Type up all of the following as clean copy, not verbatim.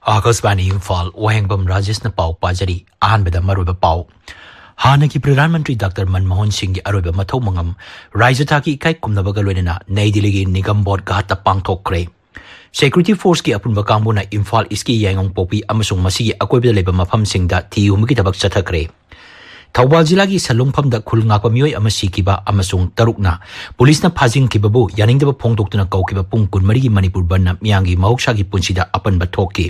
आकाशवाणी इम्फाल वहेंगबम राजेश न पाव पाजरी अहनबदा मरुब पाव हानगी प्रधानमंत्री डॉक्टर मनमोहन सिंह की अरुब मथौ मंगम राज्य थाकी इकाई कुमनबगा लोइना नई दिल्ली की निगम बोर्ड घाट पांगथोक्रे सिक्योरिटी फोर्स की अपुनब कांगबुना इम्फाल इसकी यांगोंग पोपी अमसुंग मसीगी अकोइबदा लेबा मफमसिंगदा थियुमगी तबक चथक्रे थौबाल जिला की सलुंगफम द खुलंगापा मियोय अमा सिकिबा अमसुंग तरुकना पुलिसना फाजिंगकिबबु यानिंगदबा फोंदोक्तुना कौकिबा पुंग कुनमरी की मणिपुर बनना मियांगी महौसागी पुंसीदा अपनबा थोक्की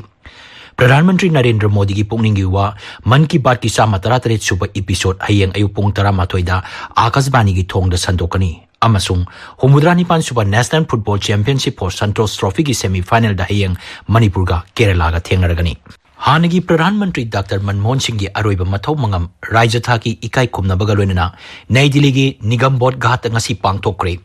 प्रधानमंत्री नरेंद्र मोदी की पुंगनिंगी वा मन की बात की सामा 33 सुबह एपिसोड हयेंग अयु पुंग 13 आकाशवाणी की थोंगदा संदोकनी अमसुंग हुमुद्रानी पान सुबह national football championship for Santosh trophy की सेमीफाइनल दा हयेंग मणिपुर का केरला का थेंगरगनी हानगी प्रधानमंत्री डॉक्टर मनमोहन सिंह की अरोइब मथौ मंगम राज्य थाकी इकाई कुमनबगा लोइना नई दिल्ली की निगम बोर्ड घाट ngasi पांगथोक्रे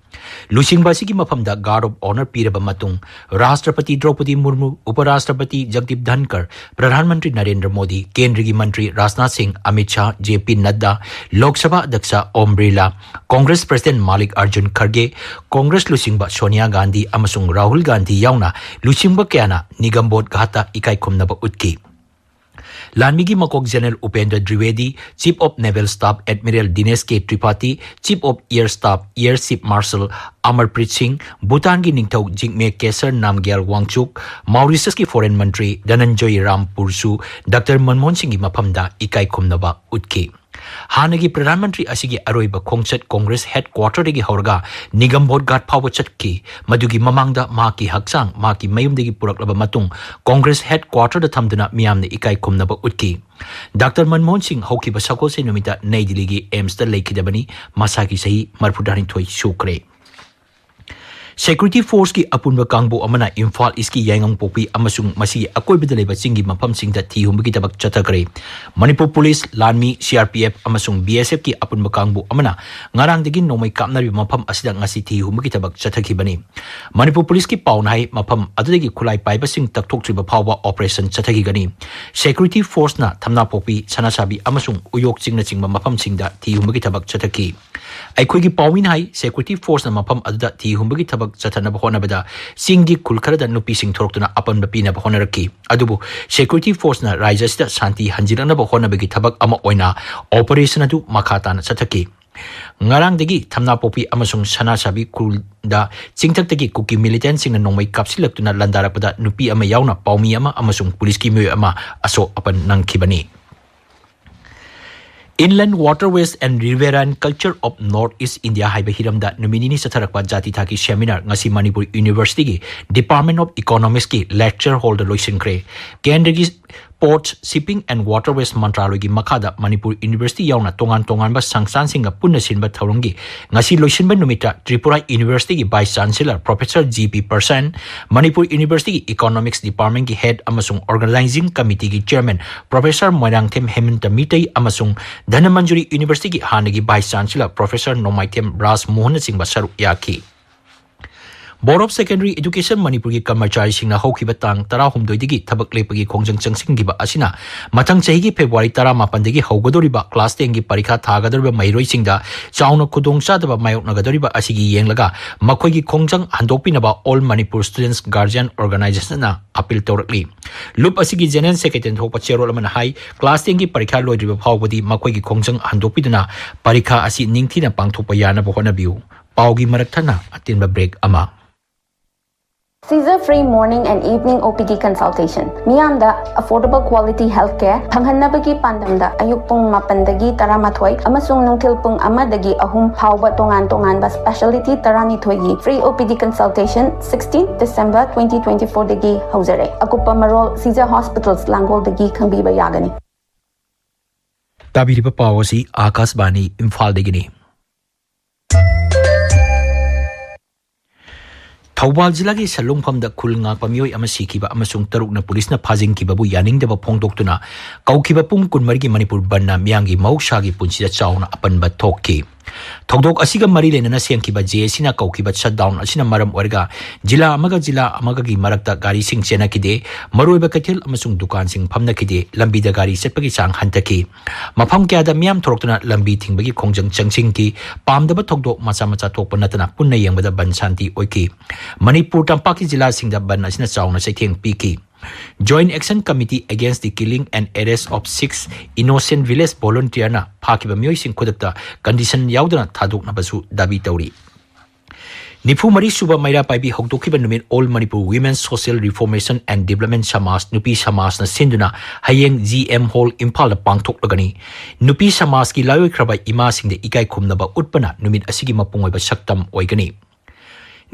लुसिंगबासी की मफमदा गार्ड ऑफ ऑनर पीरब मतुंग राष्ट्रपति द्रौपदी मुर्मू उपराष्ट्रपति जगदीप धनखड़ प्रधानमंत्री नरेंद्र मोदी केंद्रीय मंत्री राजनाथ सिंह अमित शाह जेपी नड्डा लोकसभा अध्यक्ष Om Birla Congress president Mallikarjun खड़गे कांग्रेस लुसिंगबा सोनिया गांधी अमसुंग राहुल गांधी याउना लुसिंगबा क्याना निगम बोर्ड घाटा इकाई कुमनबा उत्की लानमी मकोक general Upendra Dwivedi chief of naval staff admiral Dinesh K Tripathi chief of air staff air chief marshal Amarpreet Singh Bhutan की निंगथौ जिंगमे केसर नामग्याल वांगचुक मॉरिशस की फॉरेन मंत्री धनंजय रामपुरसु डॉक्टर मनमोहन सिंह की मफमदा इकाई खुमनबा उत्की हानगी प्रधानमंत्री असिगी अरोइब खोंगचत कांग्रेस हेडक्वार्टर देगी हौरगा निगम बोर्ड घाट फाव चटकी मदुगी ममांगदा माकी हक्सांग माकी मयुमदेगी पुरकलबा मतुंग कांग्रेस हेडक्वार्टर दा थमदुना मियामने इकाई खुमनबा उत्की डॉक्टर मनमोहन सिंह हौकिबा सकोसे नुमिता नई दिल्ली की एम्स दा लेखिदबनी मसाकी सही मरफुदानी थोई सुक्रे सिक्योरिटी फोर्स की अपुनब कांगबो अमना इम्फाल इसकी यांगोंग पोपी अमसुंग मसी अकोइबदा लेबा चिंगी मफमसिंगदा थिहुमगी तबक चथकरे मणिपुर पुलिस लानमी सीआरपीएफ अमसुंग बीएसएफ की अपुनब कांगबो अमना ngarangdagi nomai kapnari mafam asida ngasi थिहुमगी तबक चथखिबनी मणिपुर पुलिस की पाउनाई मफम अदुदगी खुलाई पाइबसिंग तकथोक्त्रिबा फावबा ऑपरेशन चथखिगनी सिक्योरिटी फोर्स ना थमना पोपी सनासाबी अमसुंग उयोग चिंगना चिंगबा मफमसिंगदा थिहुमगी तबक चथखि अखोगी पाउमिन हाई सिक्योरिटी फोर्स ना मफम अदुदा थिहुमगी तबक चथनब होनबदा सिंगी खुलखरदा नुपी सिंग थोरक्तुना अपन बपीनब होनरकी अदुबु सिक्योरिटी फोर्स ना राज्यसिदा शांति हंजिरनब होनबगी थबक अमा ओइना ऑपरेशन अदु मखाताना चथकी ngarangdagi thamna popi amasung sanasabi kulda chingthakdagi kuki militant singna nongmai kapsilaktuna landarakpada nupi ama yauna paumi ama amasung police ki myoy ama aso apan nangkhibani Inland Waterways and Riverine Culture of Northeast India haiba hiramda numinini satharakpa jati thaki seminar ngasi Manipur University ki Department of Economics ki lecture holder loisinkhre Kendra ki Ports, Shipping and Waterways Mantraloy ki makhada Manipur University yauna tongan ba sangsan singa punna sinba thawrongi ngasi loisinba numita Tripura University ki Vice Chancellor Professor GP Persan Manipur University ki Economics Department ki Head amasung Organizing Committee ki Chairman Professor Moirangthem Hemanta Mitai amasung Dhanamanjuri University की हानगी vice chancellor professor Nongmaithem Raj Mohan Singh बसरु याकी board of secondary education Manipur की कर्मचारी सिंह हौखिबा तांग 13 दगी थबक लेपगी खोंजंग चंगसिंगिबा असिना मथंग चही की February 18 दगी हौगदोरिबा class 10 की परीक्षा थागदोरिबा मैरोई सिंगदा चाउन खुदोंग चादबा मायोकनगदोरिबा असिगी येंगलगा मखोगी खोंजंग हंदोपिनबा all Manipur students guardian organisation appeal तौरकली लुप असिगी जनरल सेक्रेटरी थोप चेरोल अमन हाई क्लास 10 की परीक्षा लोइद्रिबा फावबदी मखोगी खोंजंग हंदोपिदना परीक्षा असि निंगथिना पांगथोपा यानबा होनबियु पाउगी मरकथना अतिनबा ब्रेक अमा Caesar free morning and evening OPD consultation. Miyamda affordable quality healthcare thanghanabagi pandamda ayuk pung 8 13 amasung nungthil pung 1 3 phawba tongan ba specialty 12 free OPD consultation 16 December 2024 dagi hauzare. Akupa marol Caesar Hospitals Langol dagi khangbiba yagani. Tabiriba pawasi Akashbani Imphal dagini. Thoubal जिला की सलुंगफमदा खुलंगाकपा मियोय अमा सिखिबा अमसुंग तरुकना पुलिसना फाजिंगखिबाबु यानिंगदबा फोंदोक्तुना कौखिबा पुंग कुनमरगी मणिपुर बनना मियांगी महौसागी पुंसिदा चाउना अपनबा थोक्की थौदोक असिगा मरी लेनना सेंखिबा जेसिना कौखिबा shutdown असिना मरम ओरगा जिला अमगा की मरकता गाड़ी सिंग चेनाकिदे मरोइबा कथेल अमसुंग दुकान सिंग फमनाकिदे लंबीदा गाड़ी चटपगी चांग हंतकी मफम क्यादा मियाम थोरक्तुना लंबी थिंगबगी खोंजंग चंगसिंगकी पामदबा थौदोक मचा मचा थोकपा नतना पुन्ना येंगबदा बन शांति ओइकी मणिपुर तंपाकी जिला सिंगदा बन असिना चाउना सैथेंग पीकी Joint Action Committee Against the Killing and Arrest of 6 Innocent Village Volunteer na phakiba miyoi sing khudakta condition yaudana thadok nabasu dabi tauri. Nifu Mari Suba Maira Paibi Hokdokiba Numit All Manipur Women's Social Reformation and Development Samas Nupi Samas na Sinduna Hayeng GM Hall Impal da Pangthok lagani. Nupi Samas ki lawi kraba ima sing de ikai khumnaba utpana numit asigi mapungoi ba saktam oigani.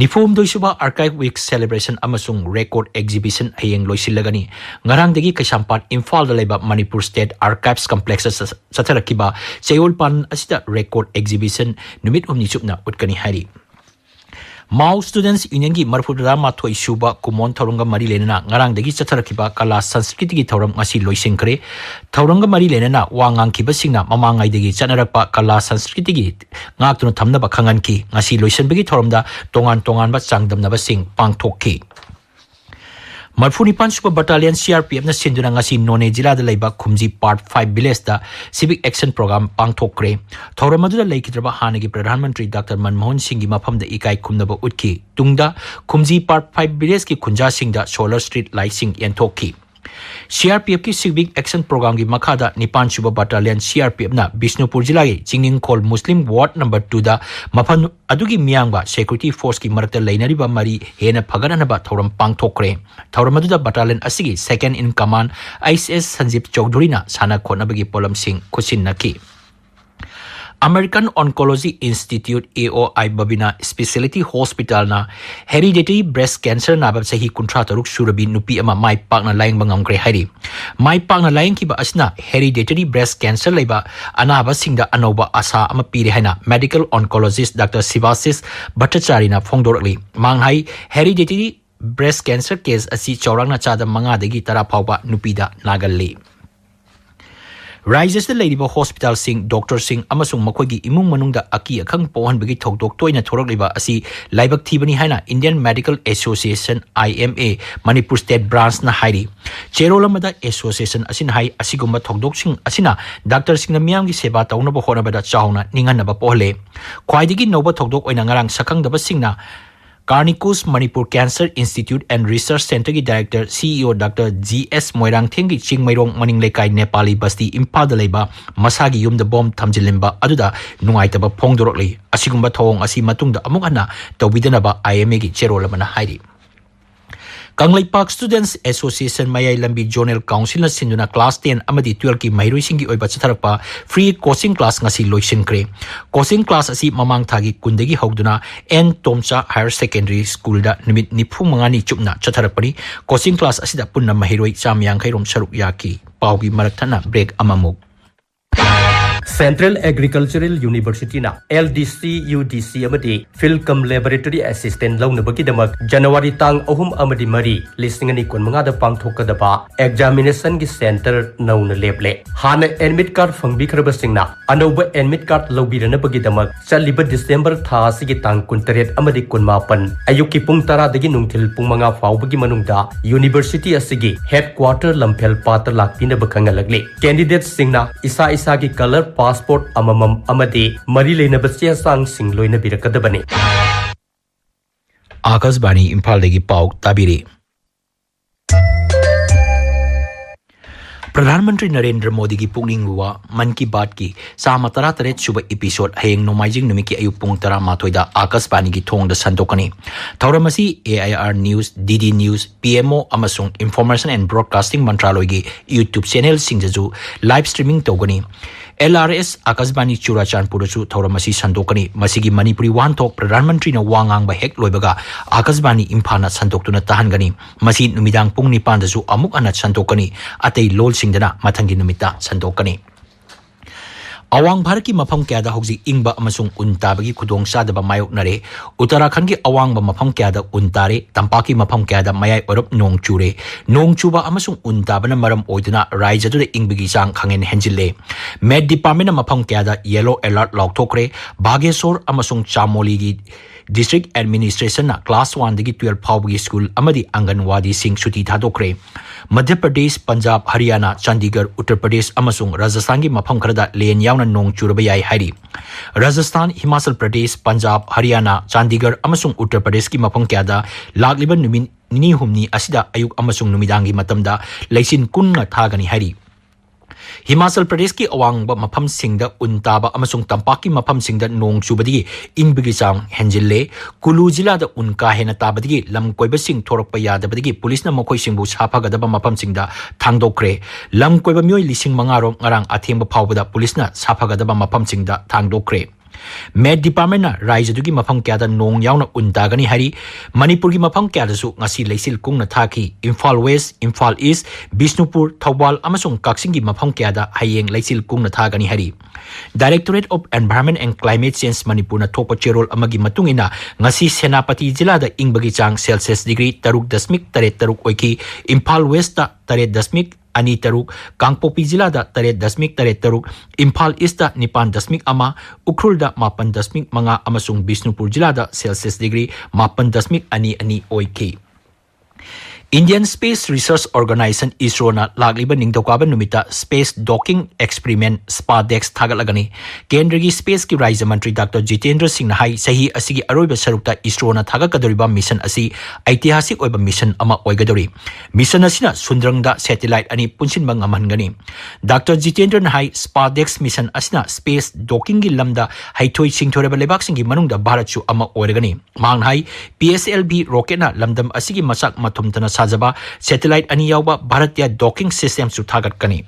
Nifum doi suba Archive Week Celebration amasung Record Exhibition hayeng loisilagani. Ngarang degi Kaisampat Imphal da leba Manipur State Archives Complex satarakiba Chayolpan asida Record Exhibition numit umni chupna utkani hari. Mao Students Union ki marfudra mathoi suba kumon thorunga mari lenana ngarang degi chatharakiba kala sanskriti ki thoram ngasi loisingkre thorunga mari lenana wangang kiba singna mamangai degi chanarakpa kala sanskriti ki ngaktuno thamna ba khangan ki ngasi loisenbegi thoromda tongan tongan ba changdamna ba sing pangthokki Marfunipan Super Battalion CRPF na sinduna ngasi None Jila da laiba Khumji Part 5 Village da Civic Action Program pangthokre thoramadu da laikidraba hanagi Pradhan Mantri Dr. Manmohan Singh gi mafam da ikai khumnaba utki tungda Khumji Part 5 Village ki khunja sing da Solar Street Light sing yanthokki CRPF ki Civic Action Program ki makhada Nipan Suba Battalion CRPF na Bishnupur Jila gi Jingning Khol Muslim Ward number 2 da mafan adugi miyangba Security Force ki marakta lainariba mari hena phagananaba thoram pangthokre thoram aduda battalion asigi second in command ICS Sanjeev Chaudhary na sana khonabagi polam sing khusin naki American Oncology Institute AOI Babina Specialty Hospital na hereditary breast cancer na bab sahi kuntra taruk surabi nupi ama mai pak na laing bangam kre hari mai pak na laing kiba asna hereditary breast cancer laiba anaba singda anoba asa ama pire haina medical oncologist Dr. Sivasis Bhattacharya na phongdorli manghai hereditary breast cancer case asi chaurang na chada manga degi tara phawba nupida nagalli Rises the Lady Hospital Sing Dr. Sing amasung makogi imung manungda aki akhang pohan bagi thokdok toina thorok liba asi laibak thibani haina Indian Medical Association IMA Manipur State Branch na hairi cherolamada association asin hai asigumba thokdok sing asina Dr. Sing na miyam gi seba tauna ba hona bada chawna ningan na ba pohle khwaidigi noba thokdok oina ngarang sakang daba singna Carnicus Manipur Cancer Institute and Research Center ki Director CEO Dr. G.S. Moirang Thengi Chingmairong Maning Lekai Nepali Basti Imphal da leiba masagi yumda bom thamjilimba aduda nungaitaba phongdorokli asigumba thong asi matungda amuk hana tawbidanaba IMA ki cherolamana hairi Kanglai Park Students Association Mayai Lambi Zonal Council na sinduna class 10 amadi 12 ki mahiroy singi oiba chatharakpa free coaching class ngasi loisenkre coaching class asi mamang thagi kundegi hogduna N Tomcha Higher Secondary School da nimit nifu mangani chupna chatharakpani coaching class asida punna mahiroy chamyang khairom saruk yaki paugi marakthana break amamuk Central Agricultural University na LDC UDC amadi Philcom Laboratory Assistant launabagi damak January tang ahum amadi mari listing ani kun manga da pangthokadaba examination gi center nauna leble hana admit card phangbi khraba singna anoba admit card lobirana bagi damak chaliba December tha sigi tang kuntaret amadi kun mapan ayuki pung tara dagi nungthil pung manga faubagi manungda university asigi headquarter Lamphel Pata lakpina bakhanga lagle candidate singna isa isa gi color passport amamam amadi mari leinaba sang sing loina birakadabani Akasbani Imphal degi pau tabiri Pradhan Mantri Narendra Modi ki pungning wa Man Ki Baat ki sama tara taret suba episode hayeng nomaijing numiki ayuk pung tara matoida Akasbani ki thong da santokani thauramasi AIR News DD News PMO amasung Information and Broadcasting Mantraloy gi YouTube channel singjaju live streaming togani LRS Akasbani Churachandpur chu thauramasi santokani masigi Manipuri wan thok Pradhan Mantri na wangang ba hek loibaga Akasbani Imphana santoktuna tahangani masi numidang pung nipan da chu amuk anat santokani atei lol singdana mathangi numita santokani Awang Bharat ki mafam kya da hogji ingba amasung untabagi khudong sadaba mayok nare Uttarakhand ki awang ba mafam kya da untare Tampaki mafam kya da mayai orop nong chure nong chuba amasung untabana maram oiduna raija du ingbagi sang khangen henjille Med Department na mafam kya da yellow alert lokthokre Bageswar amasung Chamoli gi District Administration na Class 1 dagi 12 phawgi school amadi Anganwadi sing suti thadokre Madhya Pradesh, Punjab, Haryana, Chandigarh, Uttar Pradesh amasung Rajasthan gi mafam kharada len yauna nong churaba yai hairi. Rajasthan, Himachal Pradesh, Punjab, Haryana, Chandigarh amasung Uttar Pradesh gi mafam kyada lagliba numin nini humni asida ayuk amasung numidangi matamda leisin kunna thagani hairi. Himachal Pradesh ki awangba mafam singda untaba amasung tampaki mafam singda nong chubadigi ingbigi chang henjille Kulu jila da unka hena tabadigi lam koiba sing thorakpa yadabadigi police na mokoi singbu saphagadaba mafam singda thangdokre lam koiba myoi lising mangaro ngarang athemba phawbada police na saphagadaba mafam singda thangdokre. Med Department na Raija dugi mafam kyada nong yauna untagani hari Manipur gi mafam kyada su ngasi leisil kungna thaki Imphal West, Imphal East, Bishnupur, Thawbal amasung Kaksing gi mafam kyada hayeng leisil kungna thagani hari. Directorate of Environment and Climate Change Manipur na thopa cherol amagi matungina ngasi Senapati jila da ingbagi chang Celsius degree 3.3 oiki Imphal West ta 3.2 ani taruk Kangpopi jila da 3.3 Imphal East da 9.1 Ukhrul da 8.5 amasung Bishnupur jila da Celsius degree 8.2 oiki. Indian Space Research Organization ISRO na lagliba ningdokaba numita Space Docking Experiment SPADEX thagalagani Kendragi Space ki Raja Mantri Dr. Jitendra Singh na hai sahi asigi aroiba sarukta ISRO na thagagadoriba mission asi aitihasik oiba mission ama oigadori. Mission asina sundrangda satellite ani punsinba ngamhangani. Dr. Jitendra na hai SPADEX mission asina Space Docking gi lamda haithoi singthoreba lebak singi manungda Bharat chu ama oiragani. Mang hai PSLV rocket na lamdam asigi masak mathumtana sajaba satellite ani yawba Bharatiya docking system su thagat kani.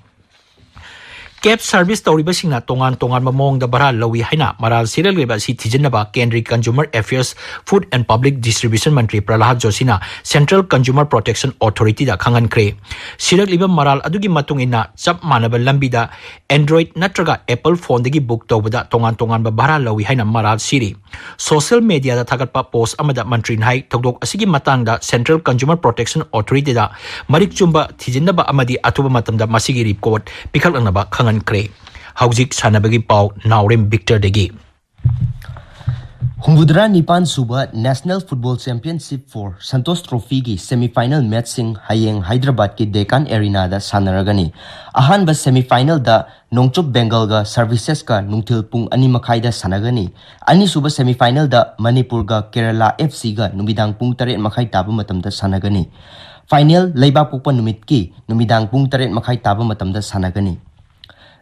Cab service tawriba singna tongan mamong da bara lawi haina maral serial leba si thijenaba Kendriya Consumer Affairs Food and Public Distribution Mantri Prahlad Joshi na Central Consumer Protection Authority da khangan kre. Sirak liba maral adugi matung ina chap manaba lambi da Android natraga Apple phone dagi book tawbada tongan ba bara lawi haina maral siri. Social media da thagatpa post amada mantri hai thokdok asigi matang da Central Consumer Protection Authority da marik chumba thijenaba amadi atuba matamda masigi report pikhalnaba khangan kre. Haujik sanabagi pau Naurem Victor degi. Humudra Nipan Suba National Football Championship for Santos Trophy ki semi-final match sing hayeng Hyderabad ki Deccan Arena da sanaragani. Ahan ba semi-final da Nongchop Bengal ga Services ka nungthil pung 2:30 da sanagani. Ani suba semi-final da Manipur ga Kerala FC ga numidang pung 3:30 taba matam da sanagani. Final Laibak Pokpa numit ki numidang pung 3:30 taba matam da sanagani.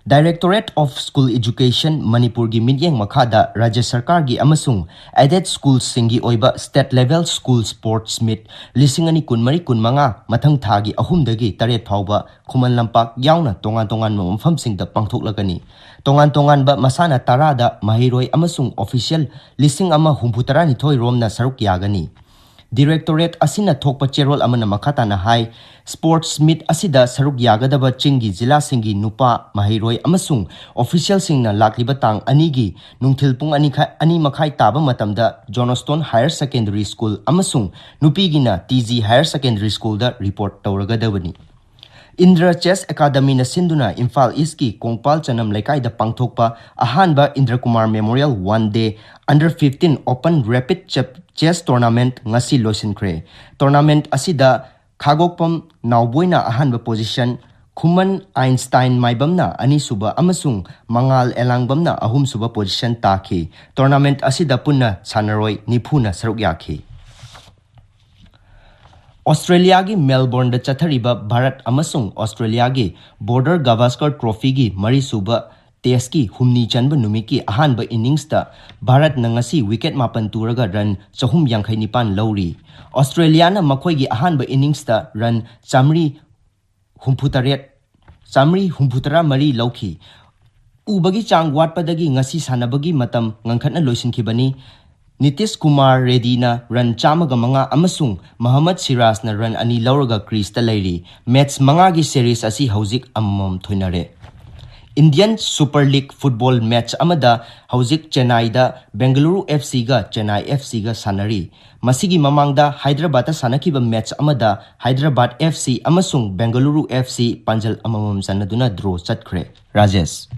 Directorate of School Education Manipur gi midyeng makhada Rajya Sarkar gi amasung aided schools singi oiba state level school sports meet 2023 mathang thagi ahumdagi taret phawba Khuman Lampak yauna tongan mamfam singda pangthoklagani. Tongan ba masana tarada mahiroi amasung official 1932 romna saruk yagani. Directorate asina thokpa cherol amana makata na hai sports meet asida saruk yagadaba chingi jila singi nupa mahiroi amasung official singna lakliba tang anigi nungthil pung ani makhai taba matamda Johnstone Higher Secondary School amasung nupigina TG Higher Secondary School da report tawragadabani. Indra Chess Academy na sinduna Imphal East ki Kongpal Chanam Laikai da pangthokpa ahanba Indra Kumar Memorial 1 Day Under 15 Open Rapid Chess Tournament ngasi loisinkhre. Tournament asida Khagokpam Nauboina ahanba position, Khuman Einstein Maibamna ani suba amasung Mangal Elangbamna ahum suba position taki. Tournament asida punna sanaroi nipuna saruk yakhi. Australia gi Melbourne da chathariba Bharat amasung Australia gi Border Gavaskar Trophy gi mari suba test ki humni chanba numiki ahanba innings da Bharat na ngasi wicket mapan turaga run 329 lowri. Australia na makhoi gi ahanba innings da run chamri humputara mari lauki. Ubagi chang watpadagi ngasi sanabagi matam ngangkhatna loisinkhibani. Nitish Kumar Reddy na run 105 amasung Muhammad Siraj na run 2 lauraga crease ta leiri. Match mga gi series asi haujik amam thoinare. Indian Super League football match amada haujik Chennai da Bengaluru FC ga Chennai FC ga sanari. Masigi mamangda Hyderabad ta sanakiba match amada Hyderabad FC amasung Bengaluru FC panjal amamam sanaduna draw chatkre. Rajesh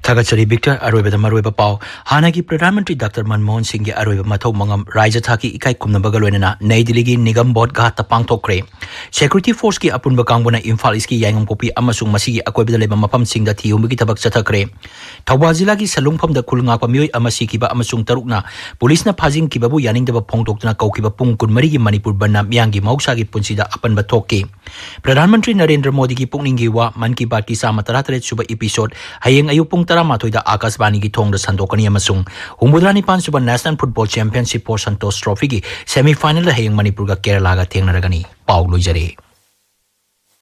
Thagachari Victor Aroiba Maruiba Pau, Hanaki Pradhan Mantri Dr. Manmohan Singh Aroiba Mathau Mangam, Raja Thaki Ikai Kumnabagalwena, Naidiligi Nigam Board Gata Pangtokre, Security Force ki Apun Bakangwana Imphal Iski Yangam Kopi Amasung Masigi Akwebele Mapam Singh da Tiumiki Tabak Satakre, Tawazilagi Salungpam da Kulunga Pamioy Amasikiba Amasung Tarukna, Police na Pazing Kibabu Yaning da Pongtok na Kaukiba Pungkun Marigi Manipur Banam Yangi Mausagi Punsida Apan Batoke. Pradhan Mantri Narendra Modi ki Pungningiwa, Man ki Baat ki Sama Taratret Suba episode, Hayeng Ayupung Taramatoy da Akasbani ki Thong da Santokani Amasung, Humbudrani Pan Suba National Football Championship for Santos Trophy ki semi-final da Hayeng Manipur ka Kerala ga Tengnaragani, Pau Lujare.